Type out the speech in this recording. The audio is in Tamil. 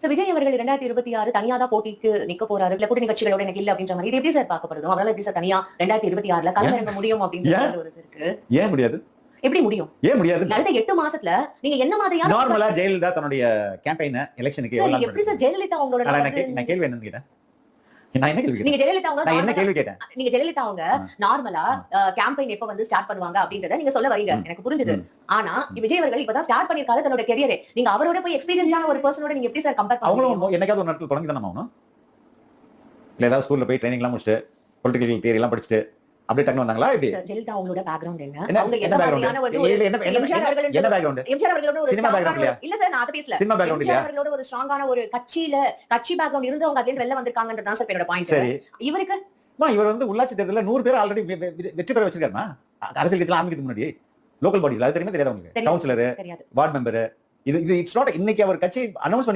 விஜய் அவர்கள் 2026 தனியா தான் போட்டிக்கு நிக்க போறாரு, இல்ல கூட்டணி கட்சிகளோட எனக்கு இல்ல அப்படின்ற மாதிரி இது எப்படி சார் பார்க்கப்படுது? அவரால எப்படி சார் தனியா 2026ல களமிறங்க முடியும் அப்படின்றது ஒரு இது இருக்கு. ஏன் முடியாது? எப்படி முடியும்? ஏன் முடியாது? அடுத்த 8 மாசத்துல நீங்க என்ன மாதிரியான நார்மலா ஜெயலலிதா தன்னுடைய கேம்பெயின் எலெக்ஷனுக்கு சார் எப்படி சார் ஜெயலலிதா அவங்களோட நான் கேள்வி என்னன்னு கேட்டேன். நான் என்ன கேள்வி நீங்க ஜெயலலிதா அவங்க நான் என்ன கேள்வி கேட்டேன்? நீங்க ஜெயலலிதா அவங்க நார்மலா கேம்பெயின் எப்ப வந்து ஸ்டார்ட் பண்ணுவாங்க அப்படின்றத நீங்க சொல்ல வரீங்க, எனக்கு புரிஞ்சுது. ஆனா விஜய் அவர்கள் இப்பதான் ஸ்டார்ட் பண்ணிருக்காரு தன்னோட கெரியரே. நீங்க அவரோட போய் எக்ஸ்பீரியன்ஸான ஒரு பர்சனோட நீங்க எப்படி சார் கம்பேர் பண்ணுவீங்க? அவங்களும் என்னைக்காவது ஒரு நேரத்துல தொடங்கி தானே ஆகணும். இல்ல ஏதாவது ஸ்கூல்ல போய் ட்ரைனிங் எல்லாம் முடிச்சுட்டு பொலிட்டிக்கல் தியரி எல்லாம் படிச்சுட்டு அப்படியே டக்குனு வந்தாங்களா? எப்படி ஜெயலலிதா அவங்களோட பேக்ரவுண்ட் என்ன? என்ன அவங்க என்ன மாதிரியான ஒரு என்ன பேக்ரவுண்ட்? எம்ஜிஆர் அவர்களோட ஒரு சினிமா பேக்ரவுண்ட் இல்லையா? இல்ல சார் நான் அத பேசல. சினிமா பேக்ரவுண்ட் இல்லையா? அவர்களோட ஒரு ஸ்ட்ராங்கான ஒரு கட்சி பேக்ரவுண்ட் இருந்து அவங்க அதுல வெளில வந்திருக்காங்கன்றது தான் சார் என்னோட பாயிண்ட். சரி, இவருக்கு இவர் வந்து உள்ளாட்சி தேர்தல்ல 100 பேர் ஆல்ரெடி வெற்றி பெற வச்சிருக்காருமா? அரசியல் கட்சியில ஆரம்பிக்கிறதுக்கு முன்னாடி லோக்கல் பாடிஸ்ல அது தெரியுமா தெரியாது உங்களுக்கு? கவுன்சிலர், வார்டு மெம்பர், இது இட்ஸ் நாட் இன்னைக்கு அவர் கட்சி அனௌன்ஸ் பண்ணி